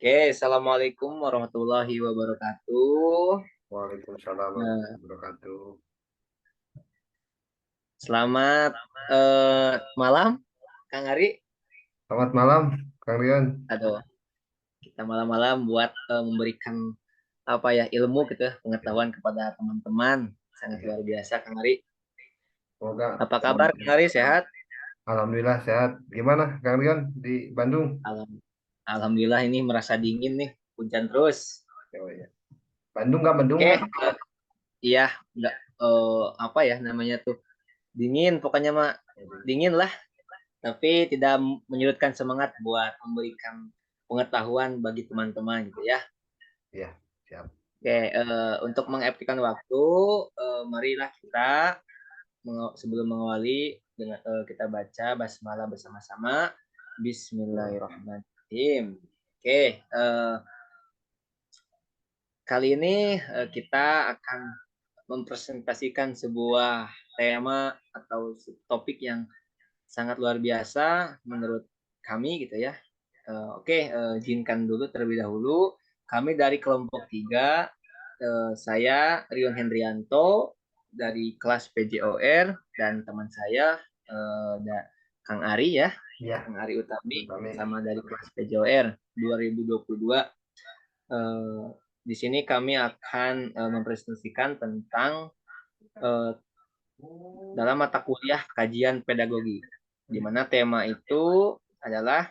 Oke, assalamualaikum warahmatullahi wabarakatuh. Waalaikumsalam Nah, warahmatullahi wabarakatuh. selamat malam, Kang Ari. Selamat malam, Kang Rian. Aduh, kita malam-malam buat memberikan apa ya ilmu gitu, pengetahuan kepada teman-teman. Sangat Ya, luar biasa, Kang Ari. semoga Apa kabar, Kang teman-teman. Ari? Sehat? Alhamdulillah sehat. Gimana, Kang Rian di Bandung? Alhamdulillah ini merasa dingin nih, hujan terus. Oh, ya. Bandung nggak Bandung Oke, nggak? iya, nggak apa ya namanya tuh dingin, pokoknya mah dingin lah. Tapi tidak menyurutkan semangat buat memberikan pengetahuan bagi teman-teman gitu ya. Ya, siap. Oke, untuk mengefektifkan waktu, marilah kita sebelum mengawali dengan kita baca basmalah bersama-sama. Bismillahirrahmanirrahim. Oke, kali ini kita akan mempresentasikan sebuah tema atau topik yang sangat luar biasa menurut kami gitu ya. Oke, izinkan dulu terlebih dahulu. Kami dari kelompok 3, saya Rion Hendrianto dari kelas PJOR dan teman saya Kang Ari ya, Ya, Kang Ari Utami kami. sama dari kelas PJOR 2022. Eh, di sini kami akan mempresentasikan tentang eh, dalam mata kuliah kajian pedagogi, di mana tema itu adalah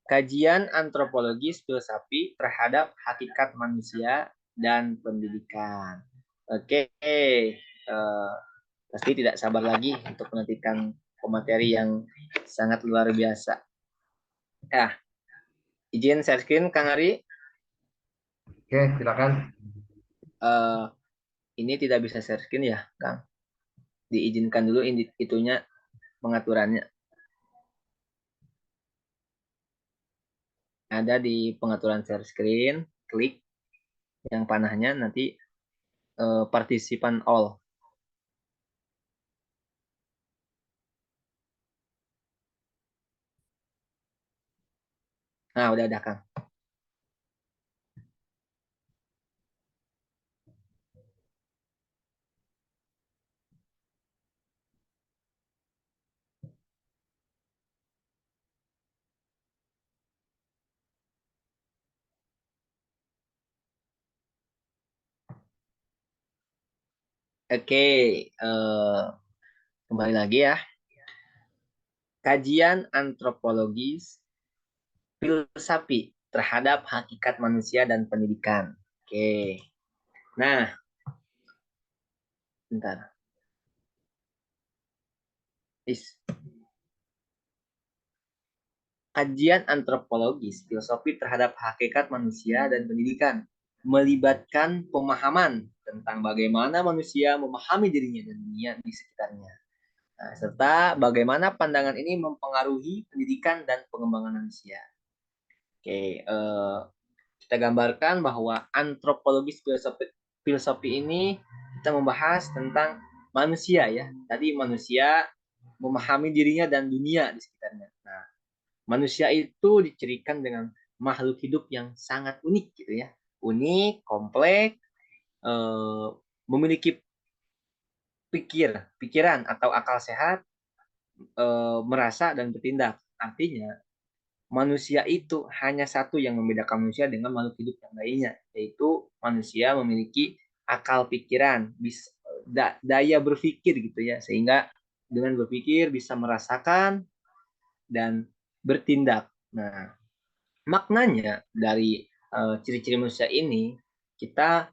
kajian antropologis filsafat terhadap hakikat manusia dan pendidikan. Oke, pasti tidak sabar lagi untuk menantikan pemateri yang sangat luar biasa. Ya, izin share screen, Kang Ari. Oke, silakan. Eh, ini tidak bisa share screen ya, Kang. Diizinkan dulu itunya pengaturannya. Ada di pengaturan share screen, klik yang panahnya nanti partisipan all. Nah, udah ada, Kang. Oke, kembali lagi ya. Kajian antropologis filsafat terhadap hakikat manusia dan pendidikan. Oke. Nah, bentar. Is. Kajian antropologis filosofi terhadap hakikat manusia dan pendidikan melibatkan pemahaman tentang bagaimana manusia memahami dirinya dan dunia di sekitarnya. Nah, serta bagaimana pandangan ini mempengaruhi pendidikan dan pengembangan manusia. Oke, kita gambarkan bahwa antropologis filosofi ini kita membahas tentang manusia ya. Tadi manusia memahami dirinya dan dunia di sekitarnya. Nah, manusia itu dicirikan dengan makhluk hidup yang sangat unik gitu ya. Unik, kompleks, eh, memiliki pikiran atau akal sehat, merasa dan bertindak. Artinya manusia itu hanya satu yang membedakan manusia dengan makhluk hidup yang lainnya, yaitu manusia memiliki akal pikiran, daya berpikir gitu ya, sehingga dengan berpikir bisa merasakan dan bertindak. Nah, maknanya dari ciri-ciri manusia ini kita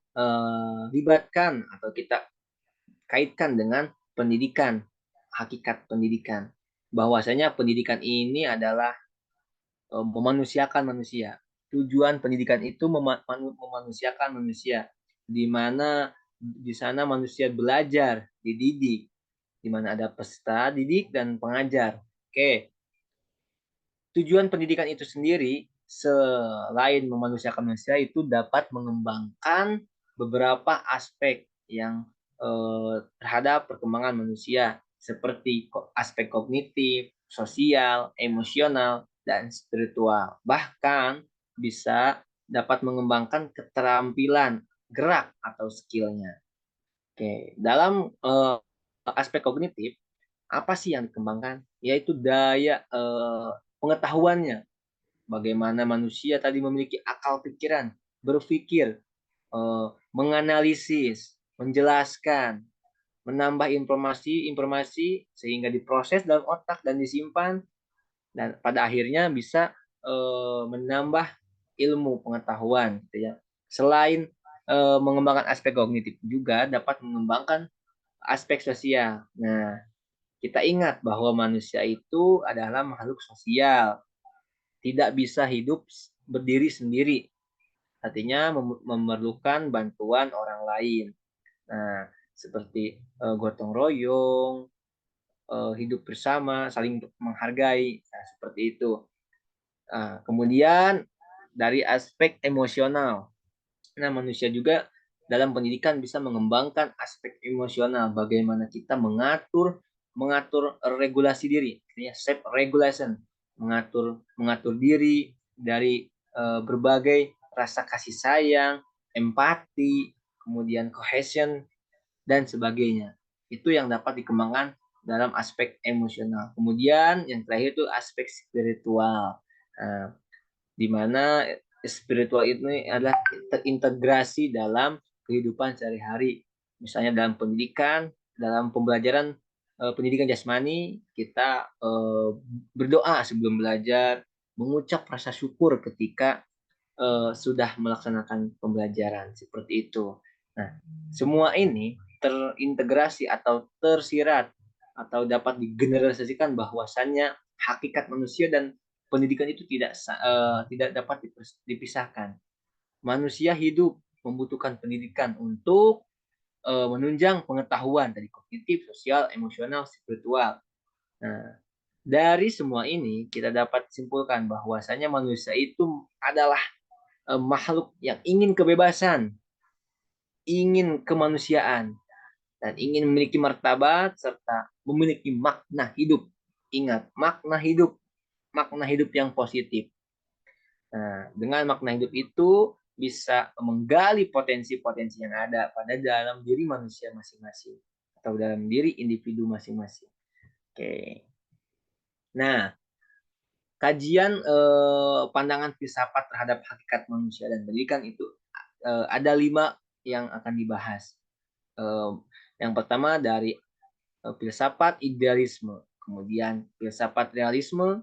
libatkan atau kita kaitkan dengan pendidikan, hakikat pendidikan. Bahwasanya pendidikan ini adalah memanusiakan manusia. Tujuan pendidikan itu memanusiakan manusia, di mana di sana manusia belajar, dididik, di mana ada peserta didik dan pengajar. Oke, tujuan pendidikan itu sendiri selain memanusiakan manusia itu dapat mengembangkan beberapa aspek yang terhadap perkembangan manusia seperti aspek kognitif, sosial, emosional, dan spiritual. Bahkan bisa dapat mengembangkan keterampilan gerak atau skillnya. Oke, dalam aspek kognitif apa sih yang dikembangkan? Yaitu daya pengetahuannya. Bagaimana manusia tadi memiliki akal pikiran, berpikir, menganalisis, menjelaskan, menambah informasi-informasi sehingga diproses dalam otak dan disimpan dan pada akhirnya bisa menambah ilmu pengetahuan gitu ya. Selain mengembangkan aspek kognitif juga dapat mengembangkan aspek sosial. Nah, kita ingat bahwa manusia itu adalah makhluk sosial, tidak bisa hidup berdiri sendiri. Artinya memerlukan bantuan orang lain. Nah, seperti gotong royong, hidup bersama, saling menghargai, nah, seperti itu. Nah, kemudian dari aspek emosional, nah manusia juga dalam pendidikan bisa mengembangkan aspek emosional, bagaimana kita mengatur mengatur regulasi diri, ya, self regulation, mengatur diri dari berbagai rasa kasih sayang, empati, kemudian cohesion dan sebagainya. Itu yang dapat dikembangkan dalam aspek emosional. Kemudian yang terakhir itu aspek spiritual. Nah, di mana spiritual ini adalah terintegrasi dalam kehidupan sehari-hari. Misalnya dalam pendidikan, dalam pembelajaran pendidikan jasmani, kita berdoa sebelum belajar, mengucap rasa syukur ketika sudah melaksanakan pembelajaran seperti itu. Nah, semua ini terintegrasi atau tersirat atau dapat digeneralisasikan bahwasannya hakikat manusia dan pendidikan itu tidak dapat dipisahkan. Manusia hidup membutuhkan pendidikan untuk menunjang pengetahuan dari kognitif, sosial, emosional, spiritual. Nah, dari semua ini kita dapat simpulkan bahwasanya manusia itu adalah makhluk yang ingin kebebasan, ingin kemanusiaan, dan ingin memiliki martabat serta memiliki makna hidup. Ingat, makna hidup yang positif. Nah, dengan makna hidup itu bisa menggali potensi-potensi yang ada pada dalam diri manusia masing-masing atau dalam diri individu masing-masing. Oke. Nah, kajian pandangan filsafat terhadap hakikat manusia dan pendidikan itu ada 5 yang akan dibahas. Yang pertama dari filsafat idealisme, kemudian filsafat realisme,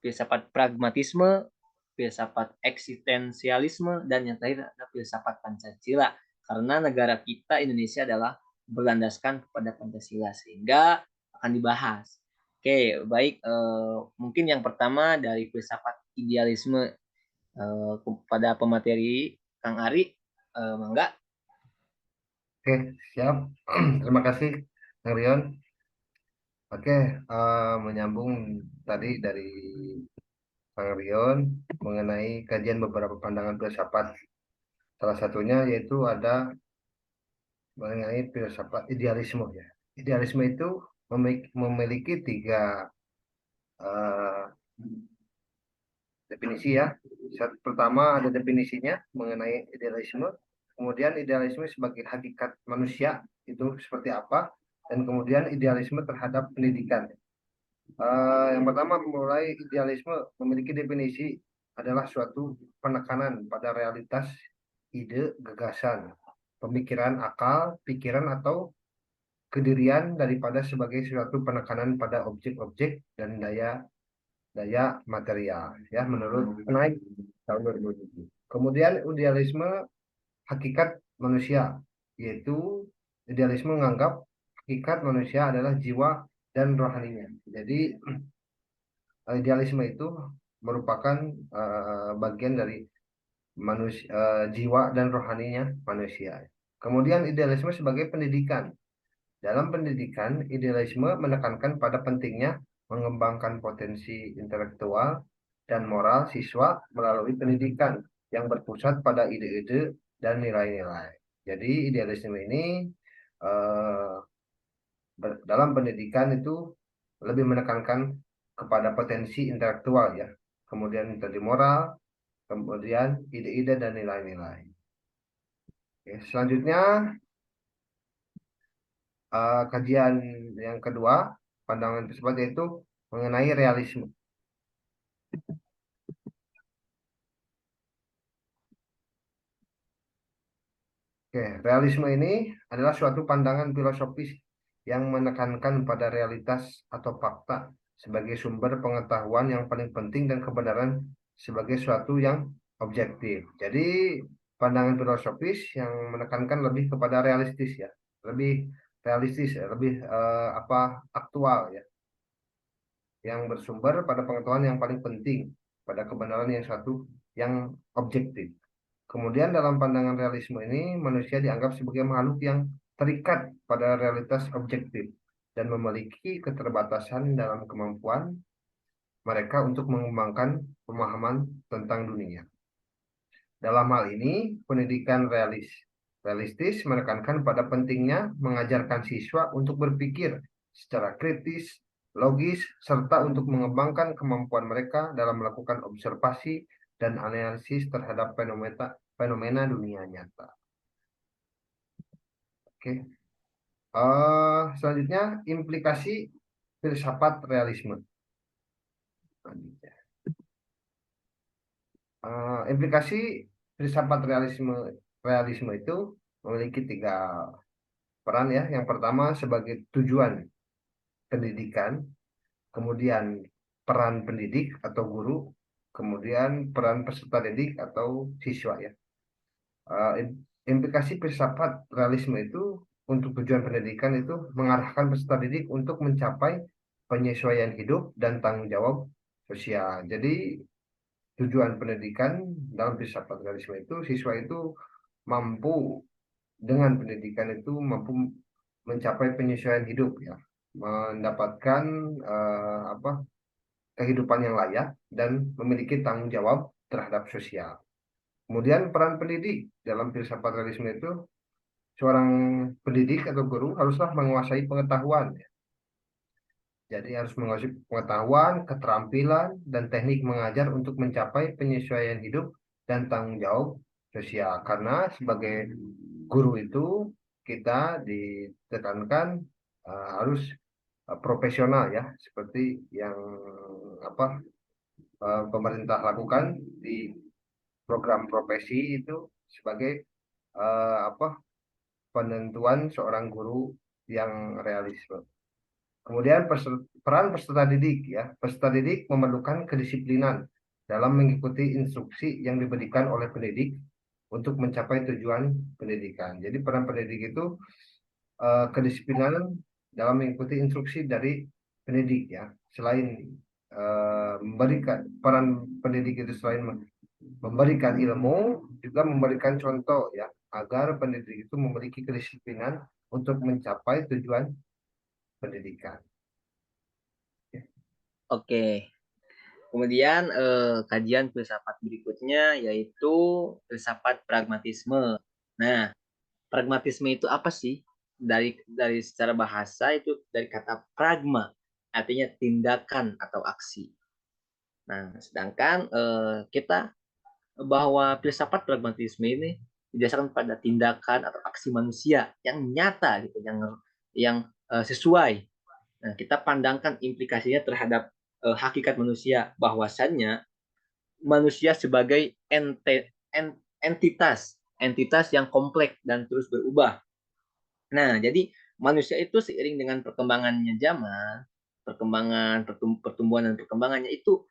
filsafat pragmatisme, filsafat eksistensialisme, dan yang terakhir ada filsafat Pancasila. Karena negara kita Indonesia adalah berlandaskan kepada Pancasila sehingga akan dibahas. Oke, baik. Mungkin yang pertama dari filsafat idealisme kepada pemateri Kang Ari, Mangga. Oke, siap. Terima kasih, Kang Rion. Oke, menyambung tadi dari Kang Rion mengenai kajian beberapa pandangan filsafat. Salah satunya yaitu ada mengenai filsafat idealisme ya. Idealisme itu memiliki tiga eh, definisi ya. Pertama ada definisinya mengenai idealisme, kemudian idealisme sebagai hakikat manusia itu seperti apa, dan kemudian idealisme terhadap pendidikan. Yang pertama mulai idealisme memiliki definisi adalah suatu penekanan pada realitas, ide, gagasan, pemikiran akal, pikiran atau kedirian daripada sebagai suatu penekanan pada objek-objek dan daya daya material ya menurut Knight tahun 2007. Kemudian idealisme hakikat manusia yaitu idealisme menganggap hakikat manusia adalah jiwa dan rohaninya. Jadi idealisme itu merupakan bagian dari jiwa dan rohaninya manusia. Kemudian idealisme sebagai pendidikan. Dalam pendidikan, idealisme menekankan pada pentingnya mengembangkan potensi intelektual dan moral siswa melalui pendidikan yang berpusat pada ide-ide dan nilai-nilai. Jadi idealisme ini eh, dalam pendidikan itu lebih menekankan kepada potensi intelektual ya, kemudian tadi moral, kemudian ide-ide dan nilai-nilai. Oke, selanjutnya kajian yang kedua, pandangan tersebut yaitu mengenai realisme. Oke, realisme ini adalah suatu pandangan filosofis yang menekankan pada realitas atau fakta sebagai sumber pengetahuan yang paling penting dan kebenaran sebagai suatu yang objektif. Jadi, pandangan filosofis yang menekankan lebih kepada realistis ya, lebih realistis ya, lebih aktual ya, yang bersumber pada pengetahuan yang paling penting, pada kebenaran yang satu yang objektif. Kemudian dalam pandangan realisme ini, manusia dianggap sebagai makhluk yang terikat pada realitas objektif dan memiliki keterbatasan dalam kemampuan mereka untuk mengembangkan pemahaman tentang dunia. Dalam hal ini, pendidikan realistis menekankan pada pentingnya mengajarkan siswa untuk berpikir secara kritis, logis, serta untuk mengembangkan kemampuan mereka dalam melakukan observasi dan analisis terhadap fenomena dunia nyata. Oke. Selanjutnya, implikasi filsafat realisme. Implikasi filsafat realisme itu memiliki tiga peran ya. Yang pertama sebagai tujuan pendidikan, kemudian peran pendidik atau guru, kemudian peran peserta didik atau siswa ya. Implikasi filsafat realisme itu untuk tujuan pendidikan itu mengarahkan peserta didik untuk mencapai penyesuaian hidup dan tanggung jawab sosial. Jadi tujuan pendidikan dalam filsafat realisme itu siswa itu mampu dengan pendidikan itu mampu mencapai penyesuaian hidup ya, mendapatkan kehidupan yang layak dan memiliki tanggung jawab terhadap sosial. Kemudian peran pendidik dalam filsafat realisme itu seorang pendidik atau guru haruslah menguasai pengetahuan ya. Jadi harus menguasai pengetahuan, keterampilan, dan teknik mengajar untuk mencapai penyesuaian hidup dan tanggung jawab sosial. Karena sebagai guru itu kita ditekankan harus profesional ya, seperti yang apa pemerintah lakukan di program profesi itu sebagai apa penentuan seorang guru yang realisme. Kemudian peran peserta didik ya. Peserta didik memerlukan kedisiplinan dalam mengikuti instruksi yang diberikan oleh pendidik untuk mencapai tujuan pendidikan. Jadi peran pendidik itu kedisiplinan dalam mengikuti instruksi dari pendidik ya. Selain memberikan peran pendidik itu selain memberikan ilmu juga memberikan contoh ya agar pendidik itu memiliki kedisiplinan untuk mencapai tujuan pendidikan. Oke. Kemudian kajian filsafat berikutnya yaitu filsafat pragmatisme. Nah, pragmatisme itu apa sih? Dari secara bahasa itu dari kata pragma, artinya tindakan atau aksi. Nah, sedangkan kita bahwa filsafat pragmatisme ini didasarkan pada tindakan atau aksi manusia yang nyata gitu, yang sesuai. Nah, kita pandangkan implikasinya terhadap hakikat manusia, bahwasannya manusia sebagai entitas yang kompleks dan terus berubah. Nah, jadi manusia itu seiring dengan perkembangannya zaman, pertumbuhan dan perkembangannya itu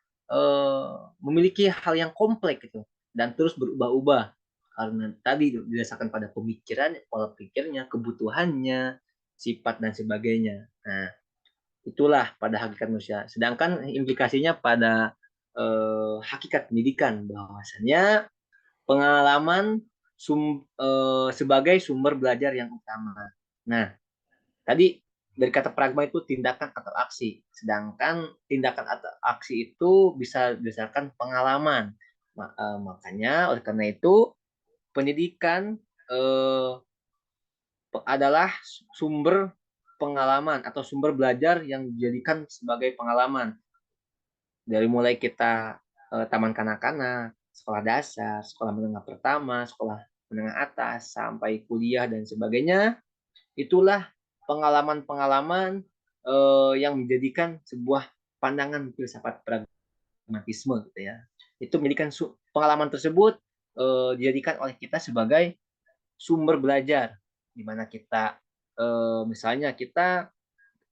memiliki hal yang kompleks gitu dan terus berubah-ubah karena tadi didasarkan pada pemikiran, pola pikirnya, kebutuhannya, sifat dan sebagainya. Nah, itulah pada hakikat manusia. Sedangkan implikasinya pada hakikat pendidikan bahwasanya pengalaman sebagai sumber belajar yang utama. Nah, tadi dari kata pragma itu tindakan atau aksi, sedangkan tindakan atau aksi itu bisa berdasarkan pengalaman. Makanya oleh karena itu pendidikan adalah sumber pengalaman atau sumber belajar yang dijadikan sebagai pengalaman. Dari mulai kita taman kanak-kanak, sekolah dasar, sekolah menengah pertama, sekolah menengah atas, sampai kuliah dan sebagainya, itulah pengalaman-pengalaman yang menjadikan sebuah pandangan filsafat pragmatisme gitu ya. Itu menjadikan pengalaman tersebut dijadikan oleh kita sebagai sumber belajar, di mana kita misalnya kita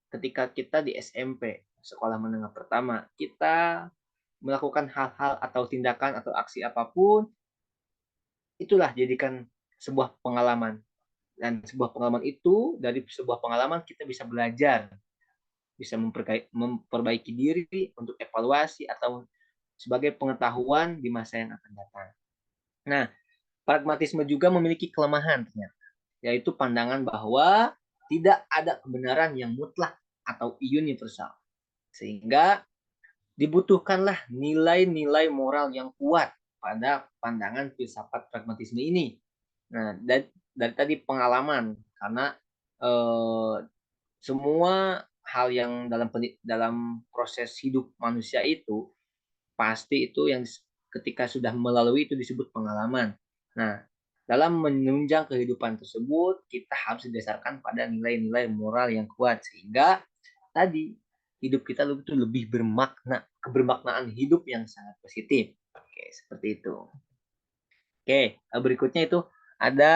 ketika kita di SMP sekolah menengah pertama kita melakukan hal-hal atau tindakan atau aksi apapun, itulah jadikan sebuah pengalaman, dan sebuah pengalaman itu dari sebuah pengalaman kita bisa belajar, bisa memperbaiki diri untuk evaluasi atau sebagai pengetahuan di masa yang akan datang. Nah, pragmatisme juga memiliki kelemahan ternyata, yaitu pandangan bahwa tidak ada kebenaran yang mutlak atau universal. Sehingga dibutuhkanlah nilai-nilai moral yang kuat pada pandangan filsafat pragmatisme ini. Nah, dari tadi pengalaman, karena eh, semua hal yang dalam proses hidup manusia itu pasti itu yang ketika sudah melalui itu disebut pengalaman. Nah, dalam menunjang kehidupan tersebut kita harus didasarkan pada nilai-nilai moral yang kuat, sehingga tadi hidup kita itu lebih bermakna, kebermaknaan hidup yang sangat positif. Oke, seperti itu. Oke, berikutnya itu ada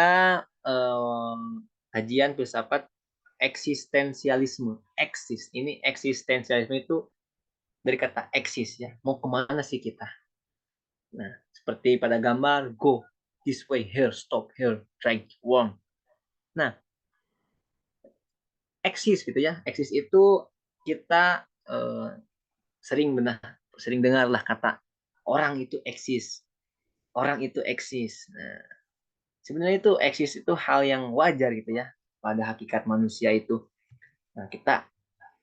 kajian filsafat eksistensialisme. Ini eksistensialisme itu dari kata eksis ya. Mau kemana sih kita? Nah, seperti pada gambar go this way here, stop here, try to warm. Nah, eksis gitu ya. Eksis itu kita sering dengarlah kata orang itu eksis. Orang itu eksis. Nah, sebenarnya itu eksis itu hal yang wajar gitu ya pada hakikat manusia itu. Nah, kita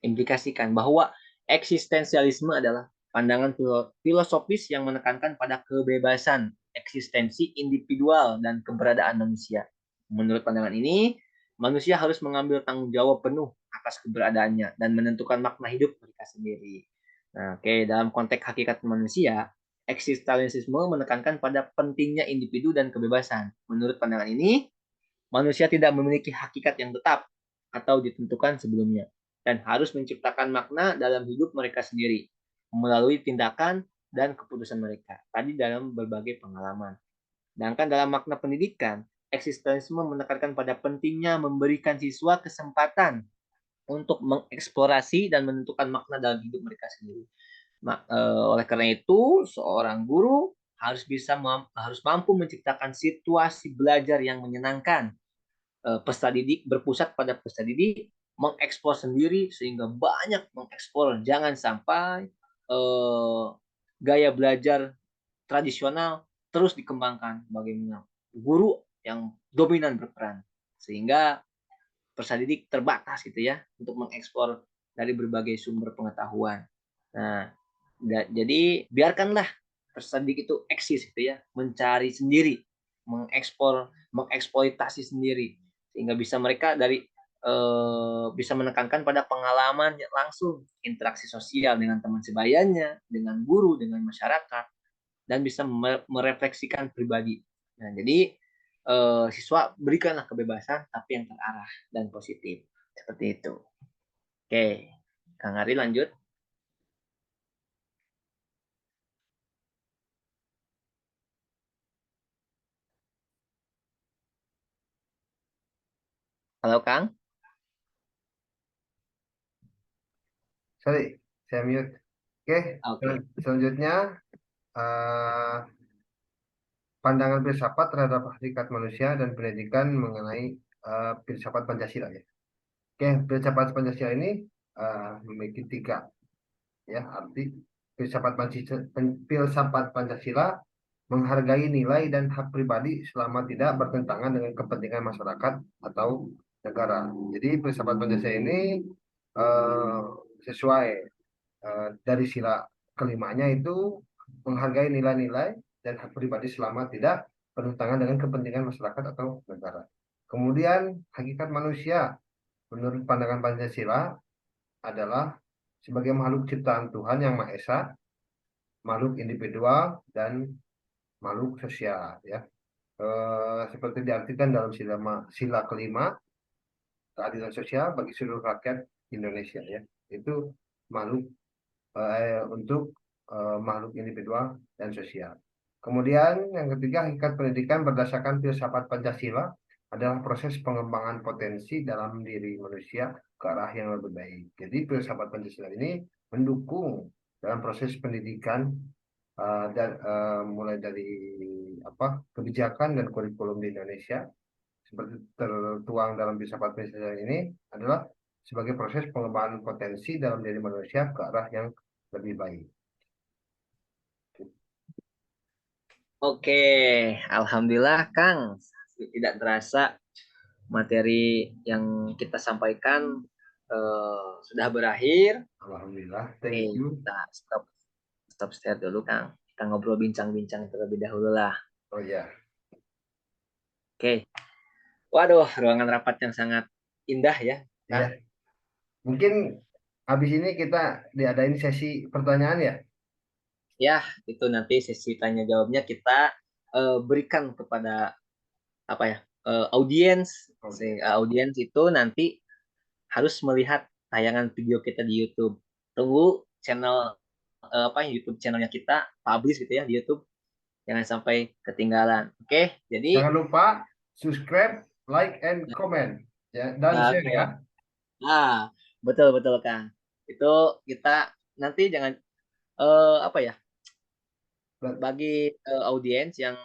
implikasikan bahwa eksistensialisme adalah pandangan filosofis yang menekankan pada kebebasan eksistensi individual dan keberadaan manusia. Menurut pandangan ini, manusia harus mengambil tanggung jawab penuh atas keberadaannya dan menentukan makna hidup mereka sendiri. Nah, oke, dalam konteks hakikat manusia, eksistensialisme menekankan pada pentingnya individu dan kebebasan. Menurut pandangan ini, manusia tidak memiliki hakikat yang tetap atau ditentukan sebelumnya, dan harus menciptakan makna dalam hidup mereka sendiri melalui tindakan dan keputusan mereka. Tadi dalam berbagai pengalaman. Sedangkan dalam makna pendidikan, eksistensialisme menekankan pada pentingnya memberikan siswa kesempatan untuk mengeksplorasi dan menentukan makna dalam hidup mereka sendiri. Oleh karena itu, seorang guru harus mampu menciptakan situasi belajar yang menyenangkan. Peserta didik berpusat pada peserta didik, mengeksplor sendiri sehingga banyak mengeksplor. Jangan sampai gaya belajar tradisional terus dikembangkan, bagaimana guru yang dominan berperan, sehingga peserta didik terbatas gitu ya untuk mengeksplor dari berbagai sumber pengetahuan. Nah, jadi biarkanlah peserta didik itu eksis gitu ya, mencari sendiri, mengeksploitasi sendiri, sehingga bisa mereka bisa menekankan pada pengalaman langsung interaksi sosial dengan teman sebayanya, dengan guru, dengan masyarakat, dan bisa merefleksikan pribadi. Nah, jadi siswa berikanlah kebebasan tapi yang terarah dan positif, seperti itu. Oke, Kang Ari lanjut. Halo Kang. Sorry, saya mute. Oke, Oke. selanjutnya eh, pandangan filsafat terhadap hakikat manusia dan pendidikan mengenai filsafat Pancasila ya. Oke, filsafat Pancasila ini memiliki tiga ya arti. Filsafat Pancasila menghargai nilai dan hak pribadi selama tidak bertentangan dengan kepentingan masyarakat atau negara. Jadi filsafat Pancasila ini eh, sesuai dari sila kelimanya itu menghargai nilai-nilai dan hak pribadi selama tidak bertentangan dengan kepentingan masyarakat atau negara. Kemudian hakikat manusia menurut pandangan Pancasila adalah sebagai makhluk ciptaan Tuhan yang Maha Esa, makhluk individual dan makhluk sosial ya. Seperti diartikan dalam sila kelima, keadilan sosial bagi seluruh rakyat Indonesia ya. Itu makhluk untuk makhluk individual dan sosial. Kemudian yang ketiga, hakikat pendidikan berdasarkan filsafat Pancasila adalah proses pengembangan potensi dalam diri manusia ke arah yang lebih baik. Jadi filsafat Pancasila ini mendukung dalam proses pendidikan dan mulai dari kebijakan dan kurikulum di Indonesia seperti tertuang dalam filsafat Pancasila ini adalah sebagai proses pengembangan potensi dalam diri manusia ke arah yang lebih baik. Oke, alhamdulillah Kang. Tidak terasa materi yang kita sampaikan sudah berakhir. Alhamdulillah, Oke, thank you. kita stop start dulu Kang. Kita ngobrol bincang-bincang terlebih dahulu lah. Oh ya, Oke. Waduh, ruangan rapat yang sangat indah ya, ya. Kang. Mungkin habis ini kita diadain sesi pertanyaan ya. Ya, itu nanti sesi tanya jawabnya kita berikan kepada apa ya audiens. Oke. Audiens itu nanti harus melihat tayangan video kita di YouTube. Tunggu channel YouTube channelnya kita publish gitu ya di YouTube. Jangan sampai ketinggalan. Oke, jadi Jangan lupa subscribe, like, and comment ya, dan share oke. ya. Ah, betul betul Kang. Itu kita nanti jangan apa ya bagi audiens yang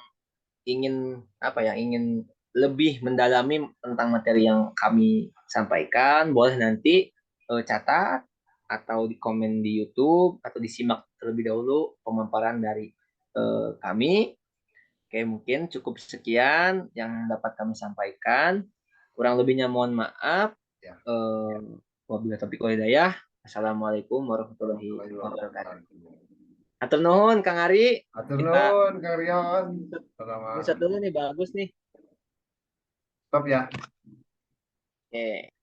ingin apa ya ingin lebih mendalami tentang materi yang kami sampaikan, boleh nanti catat atau di komen di YouTube atau disimak terlebih dahulu pemaparan dari kami. Oke, mungkin cukup sekian yang dapat kami sampaikan. Kurang lebihnya mohon maaf. Ya. Eh, Wabillahi taufiq wal hidayah. Assalamualaikum warahmatullahi Warahmatullahi wabarakatuh. wabarakatuh. Atur nuhun Kang Ari. Atur Kita nuhun, Karyon. insert Selamat. dulu nih bagus nih. Stop ya. Oke.